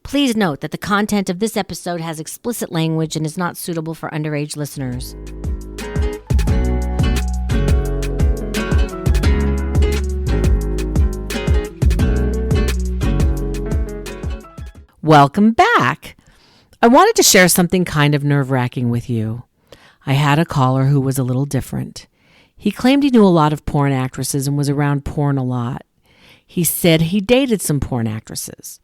Please note that the content of this episode has explicit language and is not suitable for underage listeners. Welcome back. I wanted to share something kind of nerve-wracking with you. I had a caller who was a little different. He claimed he knew a lot of porn actresses and was around porn a lot. He said he dated some porn actresses.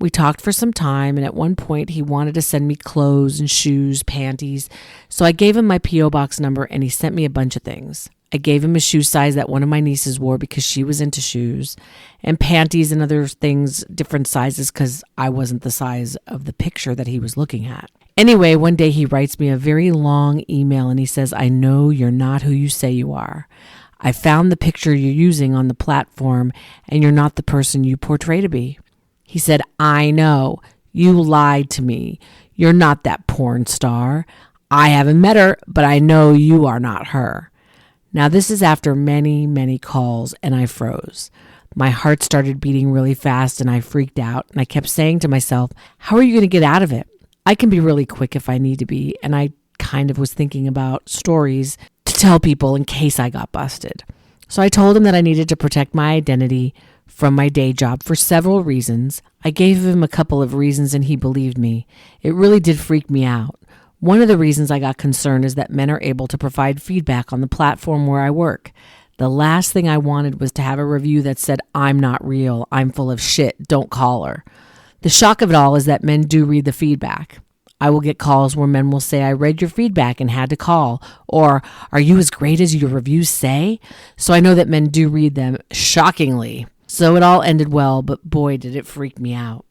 We talked for some time, and at one point he wanted to send me clothes and shoes, panties, so I gave him my P.O. Box number and he sent me a bunch of things. I gave him a shoe size that one of my nieces wore because she was into shoes, and panties and other things, different sizes because I wasn't the size of the picture that he was looking at. Anyway, one day he writes me a very long email and he says, "I know you're not who you say you are. I found the picture you're using on the platform and you're not the person you portray to be." He said, "I know. You lied to me. You're not that porn star. I haven't met her, but I know you are not her." Now, this is after many, many calls, and I froze. My heart started beating really fast, and I freaked out, and I kept saying to myself, how are you going to get out of it? I can be really quick if I need to be, and I kind of was thinking about stories to tell people in case I got busted. So I told him that I needed to protect my identity from my day job for several reasons. I gave him a couple of reasons and he believed me. It really did freak me out. One of the reasons I got concerned is that men are able to provide feedback on the platform where I work. The last thing I wanted was to have a review that said, "I'm not real, I'm full of shit, don't call her." The shock of it all is that men do read the feedback. I will get calls where men will say, "I read your feedback and had to call," or "Are you as great as your reviews say?" So I know that men do read them, shockingly. So it all ended well, but boy, did it freak me out.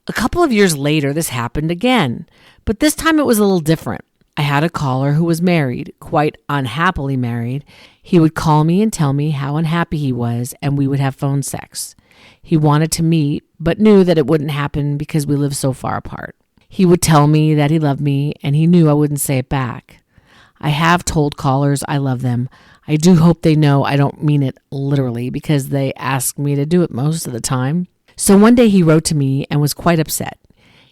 A couple of years later, this happened again, but this time it was a little different. I had a caller who was married, quite unhappily married. He would call me and tell me how unhappy he was, and we would have phone sex. He wanted to meet, but knew that it wouldn't happen because we live so far apart. He would tell me that he loved me, and he knew I wouldn't say it back. I have told callers I love them. I do hope they know I don't mean it literally because they ask me to do it most of the time. So one day he wrote to me and was quite upset.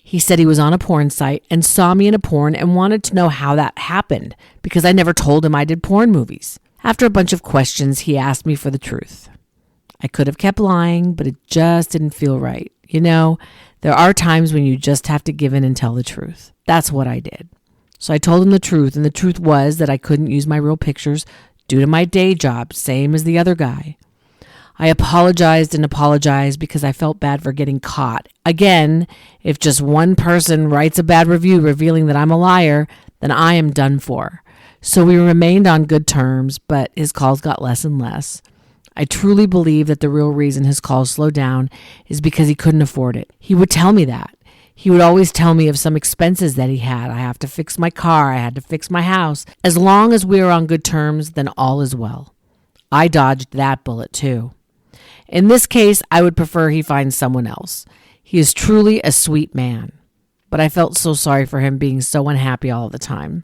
He said he was on a porn site and saw me in a porn and wanted to know how that happened because I never told him I did porn movies. After a bunch of questions, he asked me for the truth. I could have kept lying, but it just didn't feel right. You know, there are times when you just have to give in and tell the truth. That's what I did. So I told him the truth, and the truth was that I couldn't use my real pictures due to my day job, same as the other guy. I apologized and apologized because I felt bad for getting caught. Again, if just one person writes a bad review revealing that I'm a liar, then I am done for. So we remained on good terms, but his calls got less and less. I truly believe that the real reason his calls slowed down is because he couldn't afford it. He would tell me that. He would always tell me of some expenses that he had. I have to fix my car. I had to fix my house. As long as we are on good terms, then all is well. I dodged that bullet too. In this case, I would prefer he find someone else. He is truly a sweet man. But I felt so sorry for him being so unhappy all the time.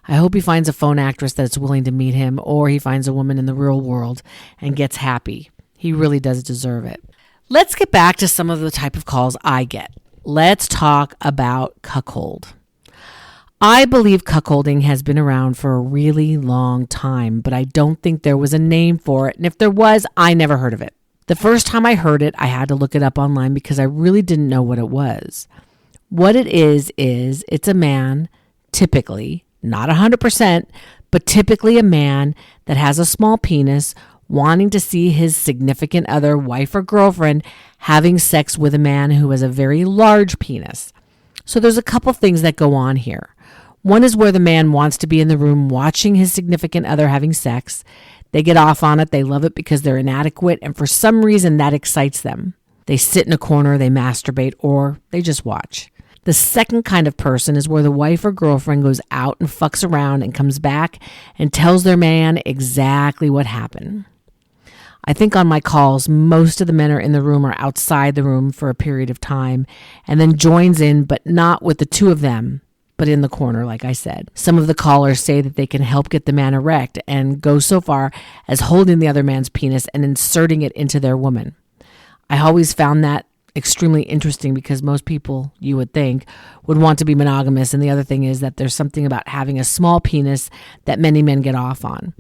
I hope he finds a phone actress that's willing to meet him, or he finds a woman in the real world and gets happy. He really does deserve it. Let's get back to some of the type of calls I get. Let's talk about cuckold. I believe cuckolding has been around for a really long time, but I don't think there was a name for it. And if there was, I never heard of it. The first time I heard it, I had to look it up online because I really didn't know what it was. What it is it's a man, typically, not 100%, but typically a man that has a small penis wanting to see his significant other, wife or girlfriend, having sex with a man who has a very large penis. So there's a couple things that go on here. One is where the man wants to be in the room watching his significant other having sex. They get off on it. They love it because they're inadequate, and for some reason that excites them. They sit in a corner, they masturbate, or they just watch. The second kind of person is where the wife or girlfriend goes out and fucks around and comes back and tells their man exactly what happened. I think on my calls, most of the men are in the room or outside the room for a period of time and then joins in, but not with the two of them, but in the corner, like I said. Some of the callers say that they can help get the man erect and go so far as holding the other man's penis and inserting it into their woman. I always found that extremely interesting because most people, you would think, would want to be monogamous. And the other thing is that there's something about having a small penis that many men get off on.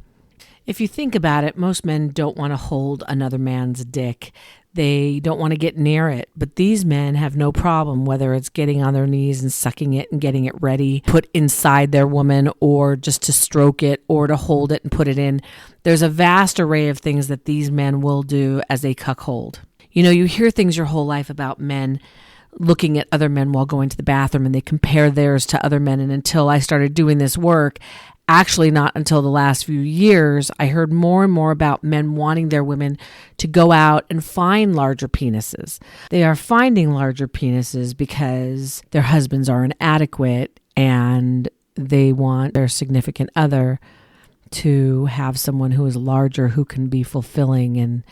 If you think about it, most men don't want to hold another man's dick. They don't want to get near it. But these men have no problem, whether it's getting on their knees and sucking it and getting it ready, put inside their woman, or just to stroke it or to hold it and put it in. There's a vast array of things that these men will do as a cuckold. You know, you hear things your whole life about men looking at other men while going to the bathroom, and they compare theirs to other men. And until I started doing this work, actually not until the last few years, I heard more and more about men wanting their women to go out and find larger penises. They are finding larger penises because their husbands are inadequate and they want their significant other to have someone who is larger, who can be fulfilling, and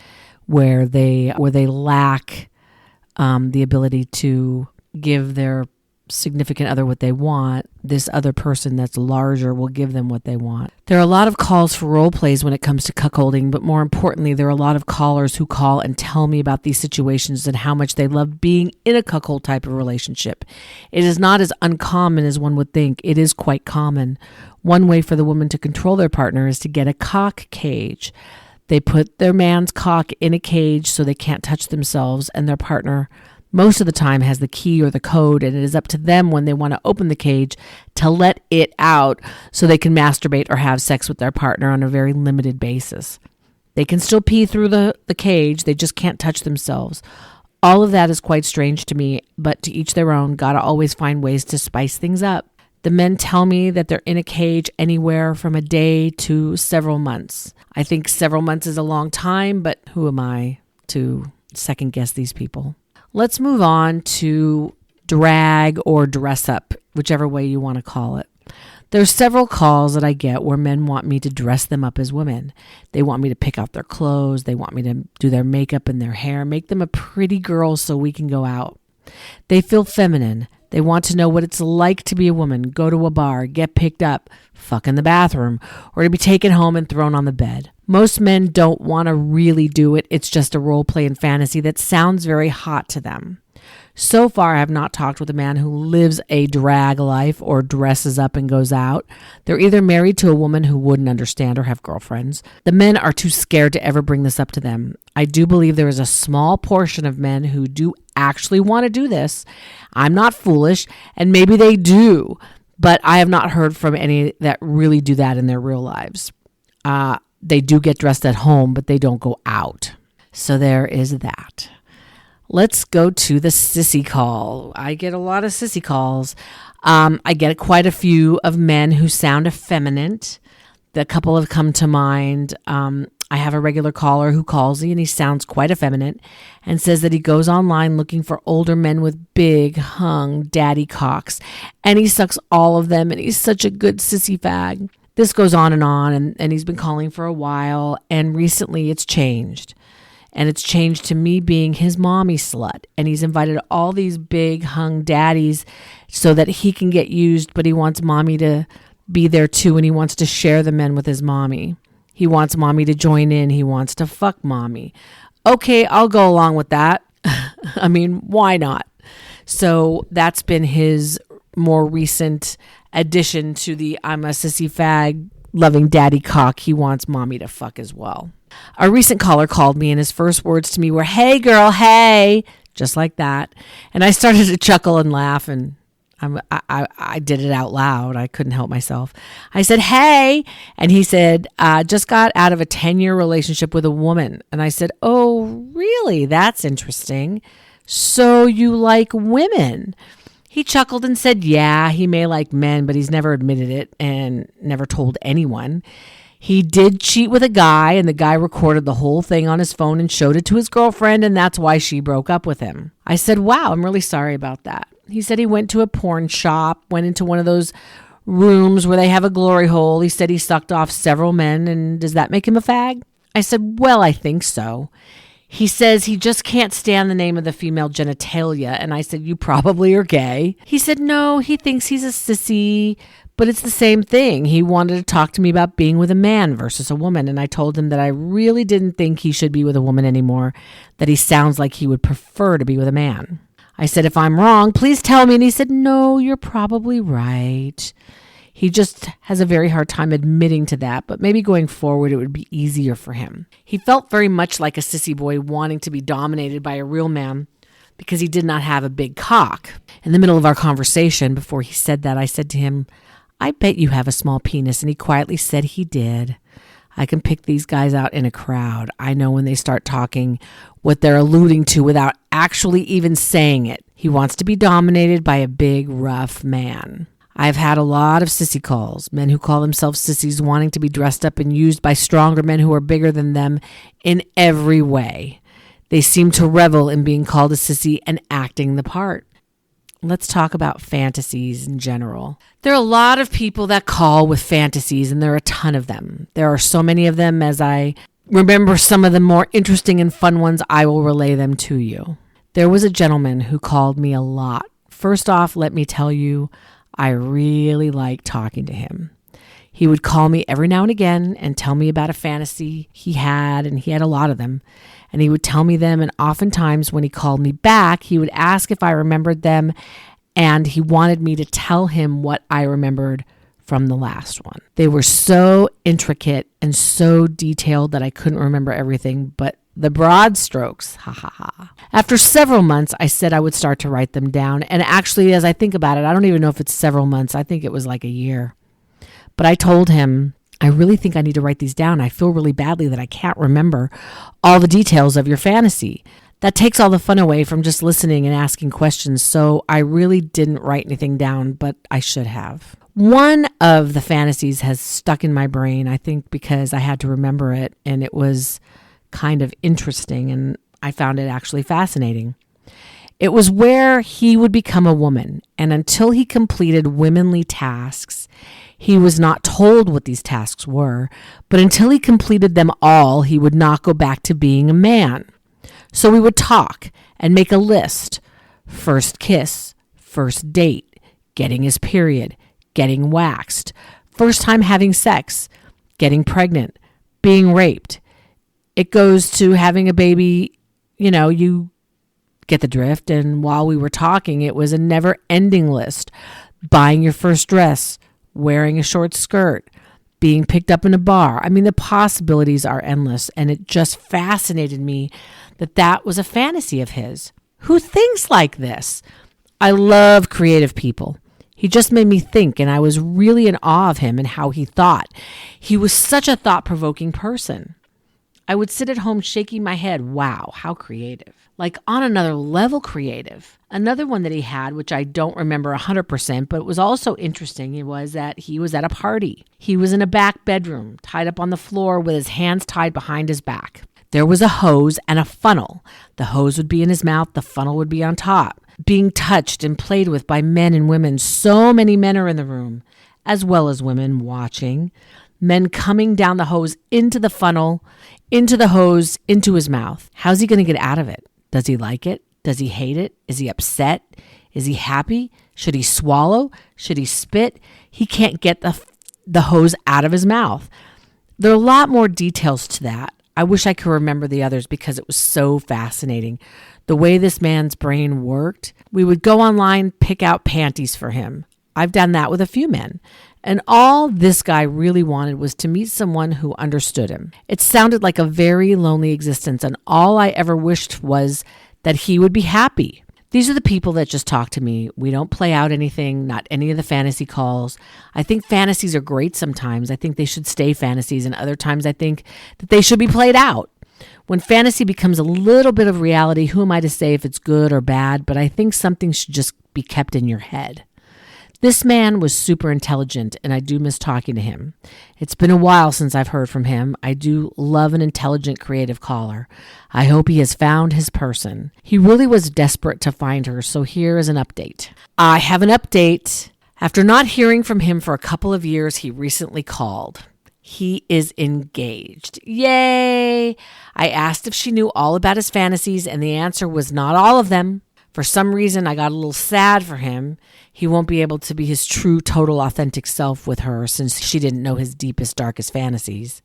where they lack the ability to give their significant other what they want, this other person that's larger will give them what they want. There are a lot of calls for role plays when it comes to cuckolding, but more importantly, there are a lot of callers who call and tell me about these situations and how much they love being in a cuckold type of relationship. It is not as uncommon as one would think. It is quite common. One way for the woman to control their partner is to get a cock cage. They put their man's cock in a cage so they can't touch themselves, and their partner most of the time has the key or the code, and it is up to them when they want to open the cage to let it out so they can masturbate or have sex with their partner on a very limited basis. They can still pee through the cage, they just can't touch themselves. All of that is quite strange to me, but to each their own. Gotta always find ways to spice things up. The men tell me that they're in a cage anywhere from a day to several months. I think several months is a long time, but who am I to second guess these people? Let's move on to drag or dress up, whichever way you want to call it. There's several calls that I get where men want me to dress them up as women. They want me to pick out their clothes. They want me to do their makeup and their hair, make them a pretty girl so we can go out. They feel feminine. They want to know what it's like to be a woman, go to a bar, get picked up, fuck in the bathroom, or to be taken home and thrown on the bed. Most men don't want to really do it. It's just a role play and fantasy that sounds very hot to them. So far, I have not talked with a man who lives a drag life or dresses up and goes out. They're either married to a woman who wouldn't understand or have girlfriends. The men are too scared to ever bring this up to them. I do believe there is a small portion of men who do actually want to do this. I'm not foolish, and maybe they do, but I have not heard from any that really do that in their real lives. They do get dressed at home, but they don't go out. So there is that. Let's go to the sissy call. I get a lot of sissy calls. I get quite a few of men who sound effeminate. The couple have come to mind. I have a regular caller who calls me and he sounds quite effeminate and says that he goes online looking for older men with big, hung daddy cocks. And he sucks all of them and he's such a good sissy fag. This goes on, and he's been calling for a while, and recently it's changed. And it's changed to me being his mommy slut. And he's invited all these big hung daddies so that he can get used, but he wants mommy to be there too, and he wants to share the men with his mommy. He wants mommy to join in. He wants to fuck mommy. Okay, I'll go along with that. I mean, why not? So that's been his more recent addition to the I'm a sissy fag loving daddy cock. He wants mommy to fuck as well. A recent caller called me and his first words to me were, "Hey girl, hey," just like that. And I started to chuckle and laugh, and I did it out loud. I couldn't help myself. I said, "Hey," and he said, "Just got out of a 10-year relationship with a woman." And I said, "Oh, really? That's interesting. So you like women?" He chuckled and said, "Yeah, he may like men, but he's never admitted it and never told anyone. He did cheat with a guy, and the guy recorded the whole thing on his phone and showed it to his girlfriend, and that's why she broke up with him." I said, "Wow, I'm really sorry about that." He said he went to a porn shop, went into one of those rooms where they have a glory hole. He said he sucked off several men, and does that make him a fag? I said, "Well, I think so." He says he just can't stand the name of the female genitalia, and I said, "You probably are gay." He said, "No, he thinks he's a sissy, But it's the same thing. He wanted to talk to me about being with a man versus a woman. And I told him that I really didn't think he should be with a woman anymore, that he sounds like he would prefer to be with a man. I said, if I'm wrong, please tell me. And he said, no, you're probably right. He just has a very hard time admitting to that, but maybe going forward it would be easier for him. He felt very much like a sissy boy wanting to be dominated by a real man because he did not have a big cock. In the middle of our conversation, before he said that, I said to him, I bet you have a small penis. And he quietly said he did. I can pick these guys out in a crowd. I know when they start talking what they're alluding to without actually even saying it. He wants to be dominated by a big, rough man. I've had a lot of sissy calls, men who call themselves sissies wanting to be dressed up and used by stronger men who are bigger than them in every way. They seem to revel in being called a sissy and acting the part. Let's talk about fantasies in general. There are a lot of people that call with fantasies, and there are a ton of them. There are so many of them. As I remember some of the more interesting and fun ones, I will relay them to you. There was a gentleman who called me a lot. First off, let me tell you, I really liked talking to him. He would call me every now and again and tell me about a fantasy he had, and he had a lot of them. And he would tell me them, and oftentimes when he called me back, he would ask if I remembered them, and he wanted me to tell him what I remembered from the last one. They were so intricate and so detailed that I couldn't remember everything, but the broad strokes, ha ha ha. After several months, I said I would start to write them down, and actually, as I think about it, I don't even know if it's several months. I think it was like a year. But I told him, I really think I need to write these down. I feel really badly that I can't remember all the details of your fantasy. That takes all the fun away from just listening and asking questions. So I really didn't write anything down, but I should have. One of the fantasies has stuck in my brain, I think because I had to remember it, and it was kind of interesting, and I found it actually fascinating. It was where he would become a woman, and until he completed womanly tasks, he was not told what these tasks were, but until he completed them all, he would not go back to being a man. So we would talk and make a list. First kiss, first date, getting his period, getting waxed, first time having sex, getting pregnant, being raped. It goes to having a baby, you get the drift. And while we were talking, it was a never-ending list. Buying your first dress, wearing a short skirt, being picked up in a bar. I mean, the possibilities are endless, and it just fascinated me that was a fantasy of his. Who thinks like this? I love creative people. He just made me think, and I was really in awe of him and how he thought. He was such a thought-provoking person. I would sit at home shaking my head. Wow, how creative. Like on another level creative. Another one that he had, which I don't remember 100%, but it was also interesting, it was that he was at a party. He was in a back bedroom, tied up on the floor with his hands tied behind his back. There was a hose and a funnel. The hose would be in his mouth, the funnel would be on top, being touched and played with by men and women. So many men are in the room, as well as women watching. Men coming down the hose into the funnel, into the hose, into his mouth. How's he going to get out of it? Does he like it? Does he hate it? Is he upset? Is he happy? Should he swallow? Should he spit? He can't get the hose out of his mouth. There are a lot more details to that. I wish I could remember the others because it was so fascinating. The way this man's brain worked, we would go online, pick out panties for him. I've done that with a few men. And all this guy really wanted was to meet someone who understood him. It sounded like a very lonely existence, and all I ever wished was that he would be happy. These are the people that just talk to me. We don't play out anything, not any of the fantasy calls. I think fantasies are great sometimes. I think they should stay fantasies, and other times I think that they should be played out. When fantasy becomes a little bit of reality, who am I to say if it's good or bad? But I think something should just be kept in your head. This man was super intelligent, and I do miss talking to him. It's been a while since I've heard from him. I do love an intelligent, creative caller. I hope he has found his person. He really was desperate to find her, so here is an update. I have an update. After not hearing from him for a couple of years, he recently called. He is engaged. Yay! I asked if she knew all about his fantasies, and the answer was not all of them. For some reason, I got a little sad for him. He won't be able to be his true, total, authentic self with her since she didn't know his deepest, darkest fantasies.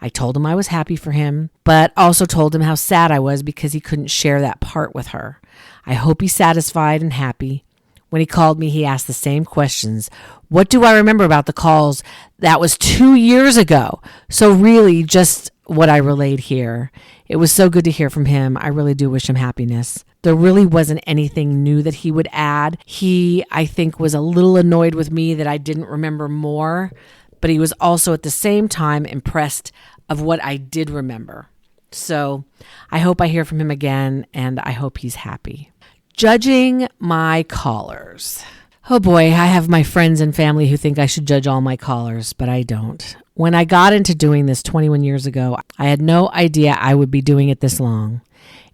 I told him I was happy for him, but also told him how sad I was because he couldn't share that part with her. I hope he's satisfied and happy. When he called me, he asked the same questions. What do I remember about the calls? That was 2 years ago. So really just what I relayed here. It was so good to hear from him. I really do wish him happiness. There really wasn't anything new that he would add. He, I think, was a little annoyed with me that I didn't remember more, but he was also at the same time impressed of what I did remember. So I hope I hear from him again, and I hope he's happy. Judging my callers. Oh boy, I have my friends and family who think I should judge all my callers, but I don't. When I got into doing this 21 years ago, I had no idea I would be doing it this long.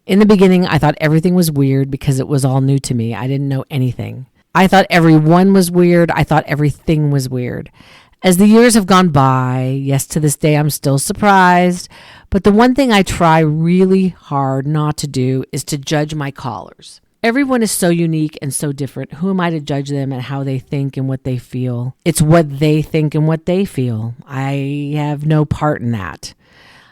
In the beginning, I thought everything was weird because it was all new to me. I didn't know anything. I thought everyone was weird. I thought everything was weird. As the years have gone by, yes, to this day, I'm still surprised. But the one thing I try really hard not to do is to judge my callers. Everyone is so unique and so different. Who am I to judge them and how they think and what they feel? It's what they think and what they feel. I have no part in that.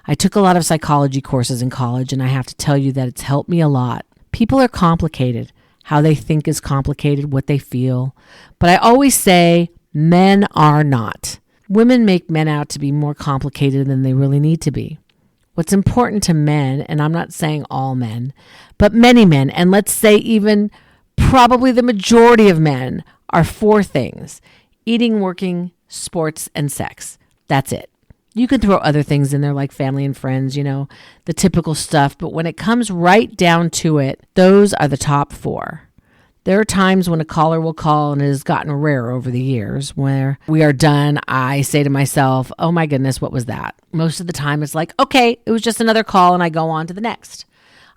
I took a lot of psychology courses in college, and I have to tell you that it's helped me a lot. People are complicated. How they think is complicated, what they feel. But I always say men are not. Women make men out to be more complicated than they really need to be. What's important to men, and I'm not saying all men, but many men, and let's say even probably the majority of men, are 4 things: eating, working, sports, and sex. That's it. You can throw other things in there like family and friends, the typical stuff, but when it comes right down to it, those are the top 4. There are times when a caller will call, and it has gotten rare over the years, where we are done. I say to myself, oh my goodness, what was that? Most of the time it's like, okay, it was just another call, and I go on to the next.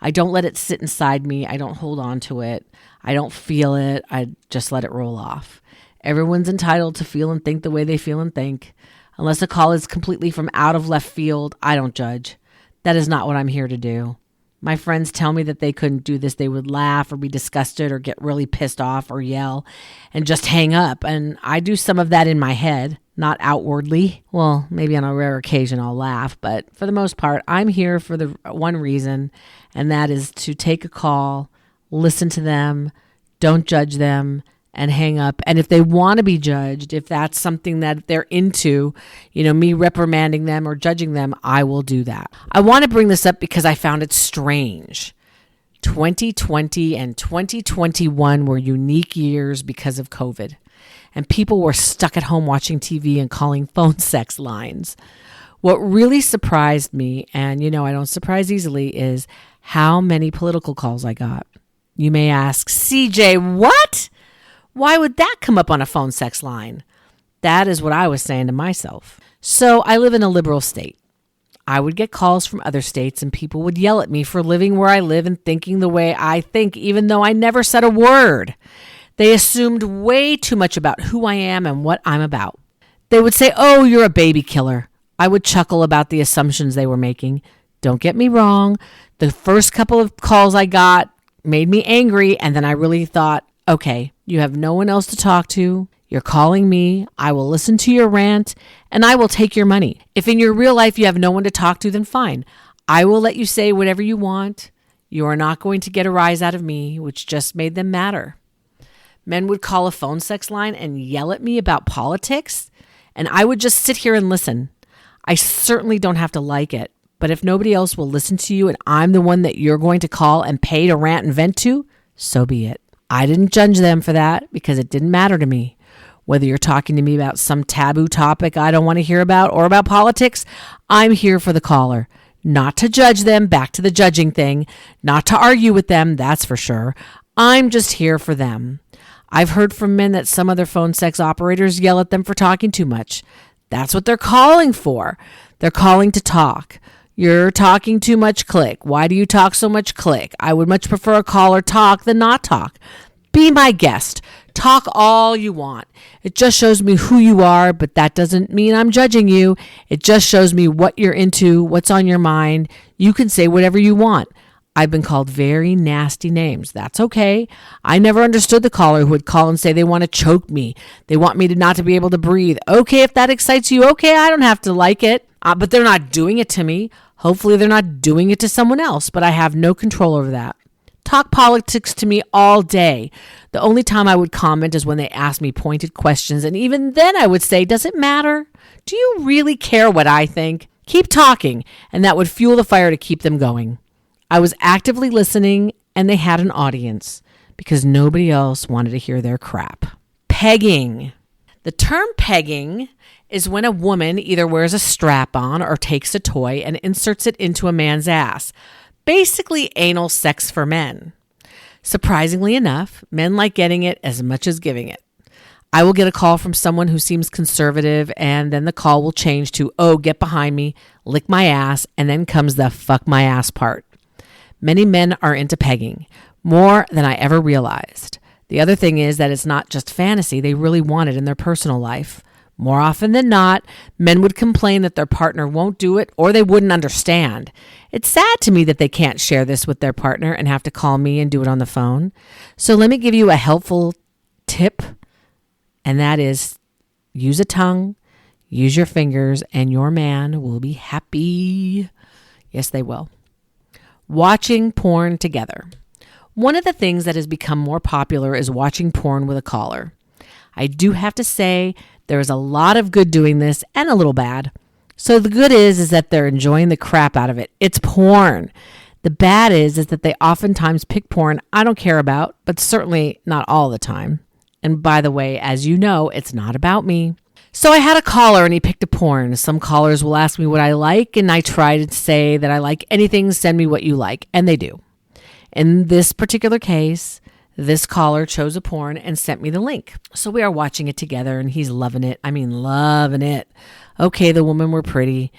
I don't let it sit inside me. I don't hold on to it. I don't feel it. I just let it roll off. Everyone's entitled to feel and think the way they feel and think. Unless a call is completely from out of left field, I don't judge. That is not what I'm here to do. My friends tell me that they couldn't do this. They would laugh or be disgusted or get really pissed off or yell and just hang up. And I do some of that in my head, not outwardly. Well, maybe on a rare occasion I'll laugh, but for the most part, I'm here for the one reason, and that is to take a call, listen to them, don't judge them, and hang up. And if they want to be judged, if that's something that they're into, me reprimanding them or judging them, I will do that. I want to bring this up because I found it strange. 2020 and 2021 were unique years because of COVID, and people were stuck at home watching TV and calling phone sex lines. What really surprised me, and I don't surprise easily, is how many political calls I got. You may ask, CJ, what? Why would that come up on a phone sex line? That is what I was saying to myself. So I live in a liberal state. I would get calls from other states, and people would yell at me for living where I live and thinking the way I think, even though I never said a word. They assumed way too much about who I am and what I'm about. They would say, oh, you're a baby killer. I would chuckle about the assumptions they were making. Don't get me wrong. The first couple of calls I got made me angry, and then I really thought, okay, you have no one else to talk to. You're calling me. I will listen to your rant, and I will take your money. If in your real life you have no one to talk to, then fine. I will let you say whatever you want. You are not going to get a rise out of me, which just made them madder. Men would call a phone sex line and yell at me about politics, and I would just sit here and listen. I certainly don't have to like it, but if nobody else will listen to you and I'm the one that you're going to call and pay to rant and vent to, so be it. I didn't judge them for that because it didn't matter to me. Whether you're talking to me about some taboo topic I don't want to hear about or about politics, I'm here for the caller. Not to judge them, back to the judging thing, not to argue with them, that's for sure. I'm just here for them. I've heard from men that some other phone sex operators yell at them for talking too much. That's what they're calling for. They're calling to talk. You're talking too much, click. Why do you talk so much, click? I would much prefer a caller talk than not talk. Be my guest. Talk all you want. It just shows me who you are, but that doesn't mean I'm judging you. It just shows me what you're into, what's on your mind. You can say whatever you want. I've been called very nasty names. That's okay. I never understood the caller who would call and say they want to choke me. They want me to not to be able to breathe. Okay, if that excites you, okay, I don't have to like it. But they're not doing it to me. Hopefully they're not doing it to someone else, but I have no control over that. Talk politics to me all day. The only time I would comment is when they ask me pointed questions, and even then I would say, does it matter? Do you really care what I think? Keep talking, and that would fuel the fire to keep them going. I was actively listening, and they had an audience because nobody else wanted to hear their crap. Pegging. The term pegging is when a woman either wears a strap-on or takes a toy and inserts it into a man's ass. Basically anal sex for men. Surprisingly enough, men like getting it as much as giving it. I will get a call from someone who seems conservative, and then the call will change to, oh, get behind me, lick my ass, and then comes the fuck my ass part. Many men are into pegging, more than I ever realized. The other thing is that it's not just fantasy, they really want it in their personal life. More often than not, men would complain that their partner won't do it or they wouldn't understand. It's sad to me that they can't share this with their partner and have to call me and do it on the phone. So let me give you a helpful tip, and that is use a tongue, use your fingers, and your man will be happy. Yes, they will. Watching porn together. One of the things that has become more popular is watching porn with a caller. I do have to say there is a lot of good doing this and a little bad. So the good is that they're enjoying the crap out of it. It's porn. The bad is that they oftentimes pick porn I don't care about, but certainly not all the time. And by the way, as you know, it's not about me. So I had a caller and he picked a porn. Some callers will ask me what I like, and I try to say that I like anything, send me what you like, and they do. In this particular case, this caller chose a porn and sent me the link. So we are watching it together and he's loving it. I mean, loving it. Okay, the women were pretty.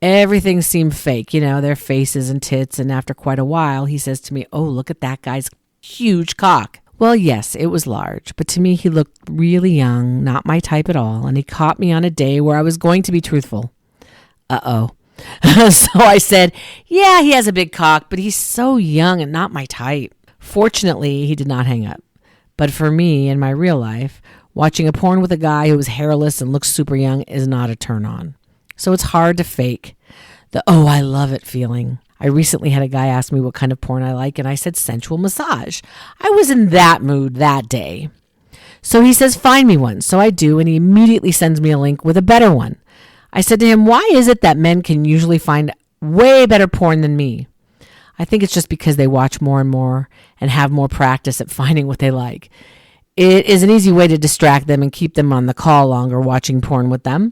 Everything seemed fake, their faces and tits. And after quite a while, he says to me, oh, look at that guy's huge cock. Well, yes, it was large, but to me, he looked really young, not my type at all. And he caught me on a day where I was going to be truthful. Uh-oh. So I said, yeah, he has a big cock, but he's so young and not my type. Fortunately, he did not hang up. But for me, in my real life, watching a porn with a guy who is hairless and looks super young is not a turn on. So it's hard to fake the, oh, I love it feeling. I recently had a guy ask me what kind of porn I like, and I said sensual massage. I was in that mood that day. So he says, find me one. So I do, and he immediately sends me a link with a better one. I said to him, why is it that men can usually find way better porn than me? I think it's just because they watch more and more and have more practice at finding what they like. It is an easy way to distract them and keep them on the call longer watching porn with them.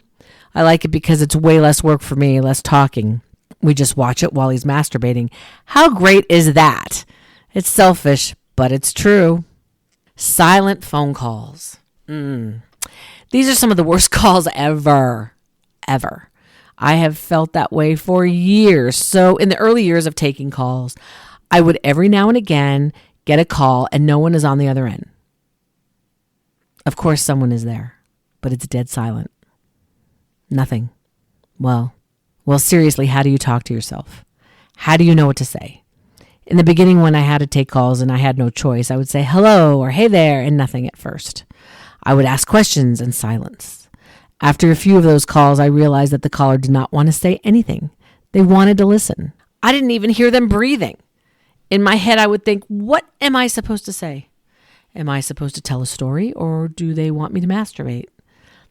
I like it because it's way less work for me, less talking. We just watch it while he's masturbating. How great is that? It's selfish, but it's true. Silent phone calls. These are some of the worst calls ever. I have felt that way for years. So in the early years of taking calls, I would every now and again get a call and no one is on the other end. Of course, someone is there, but it's dead silent. Nothing. Well, seriously, how do you talk to yourself? How do you know what to say? In the beginning, when I had to take calls and I had no choice, I would say hello or hey there and nothing at first. I would ask questions and silence. After a few of those calls, I realized that the caller did not want to say anything. They wanted to listen. I didn't even hear them breathing. In my head, I would think, what am I supposed to say? Am I supposed to tell a story, or do they want me to masturbate?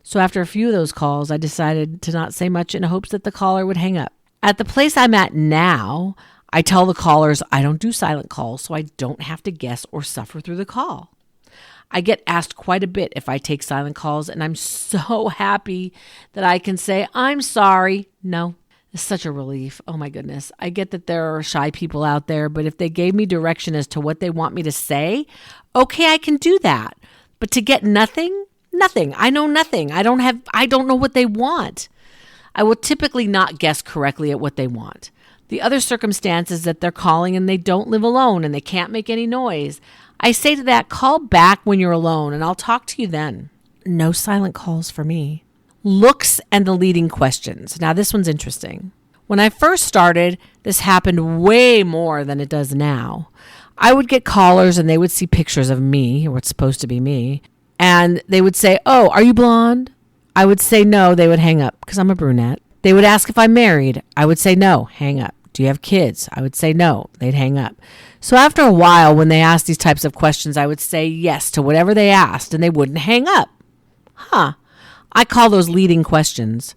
So after a few of those calls, I decided to not say much in hopes that the caller would hang up. At the place I'm at now, I tell the callers I don't do silent calls, so I don't have to guess or suffer through the call. I get asked quite a bit if I take silent calls, and I'm so happy that I can say, I'm sorry. No, it's such a relief. Oh my goodness. I get that there are shy people out there, but if they gave me direction as to what they want me to say, okay, I can do that. But to get nothing. I know nothing. I don't know what they want. I will typically not guess correctly at what they want. The other circumstance is that they're calling and they don't live alone and they can't make any noise. I say to that, call back when you're alone and I'll talk to you then. No silent calls for me. Looks and the leading questions. Now this one's interesting. When I first started, this happened way more than it does now. I would get callers and they would see pictures of me, or what's supposed to be me, and they would say, "Oh, are you blonde?" I would say no. They would hang up because I'm a brunette. They would ask if I'm married. I would say no. Hang up. Do you have kids? I would say no. They'd hang up. So after a while, when they asked these types of questions, I would say yes to whatever they asked, and they wouldn't hang up. I call those leading questions.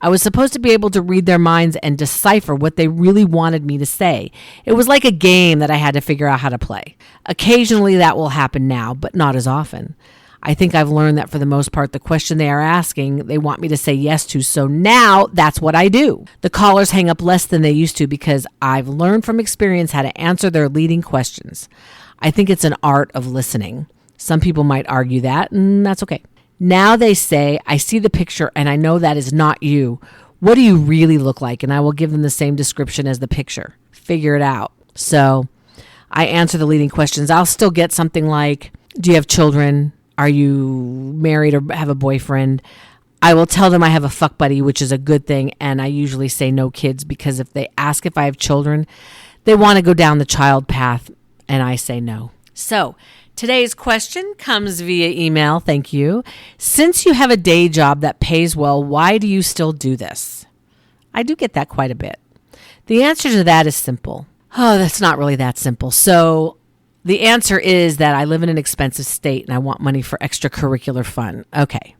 I was supposed to be able to read their minds and decipher what they really wanted me to say. It was like a game that I had to figure out how to play. Occasionally that will happen now, but not as often. I think I've learned that for the most part, the question they are asking, they want me to say yes to. So now that's what I do. The callers hang up less than they used to because I've learned from experience how to answer their leading questions. I think it's an art of listening. Some people might argue that, and that's okay. Now they say, I see the picture and I know that is not you. What do you really look like? And I will give them the same description as the picture. Figure it out. So I answer the leading questions. I'll still get something like, do you have children? Are you married or have a boyfriend? I will tell them I have a fuck buddy, which is a good thing. And I usually say no kids because if they ask if I have children, they want to go down the child path and I say no. So today's question comes via email. Thank you. Since you have a day job that pays well, why do you still do this? I do get that quite a bit. The answer to that is simple. Oh, that's not really that simple. So the answer is that I live in an expensive state and I want money for extracurricular fun. Okay.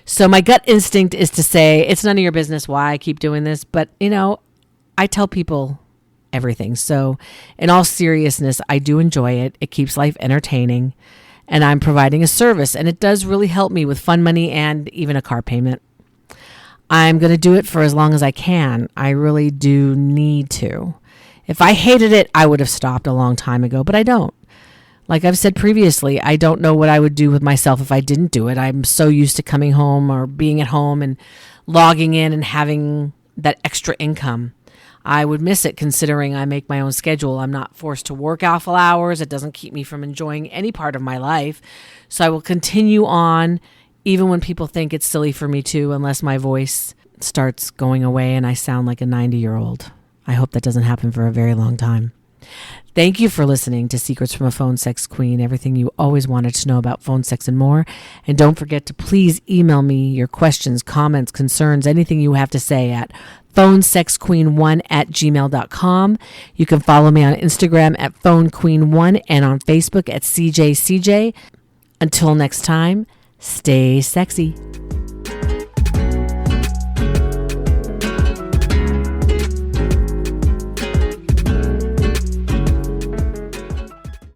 So my gut instinct is to say, it's none of your business why I keep doing this. But, I tell people everything. So in all seriousness, I do enjoy it. It keeps life entertaining and I'm providing a service and it does really help me with fun money and even a car payment. I'm going to do it for as long as I can. I really do need to. If I hated it, I would have stopped a long time ago, but I don't. Like I've said previously, I don't know what I would do with myself if I didn't do it. I'm so used to coming home or being at home and logging in and having that extra income. I would miss it considering I make my own schedule. I'm not forced to work awful hours. It doesn't keep me from enjoying any part of my life. So I will continue on even when people think it's silly for me to, unless my voice starts going away and I sound like a 90-year-old. I hope that doesn't happen for a very long time. Thank you for listening to Secrets from a Phone Sex Queen, everything you always wanted to know about phone sex and more. And don't forget to please email me your questions, comments, concerns, anything you have to say at phonesexqueen1@gmail.com. You can follow me on Instagram at phonequeen1 and on Facebook at CJCJ. Until next time, stay sexy.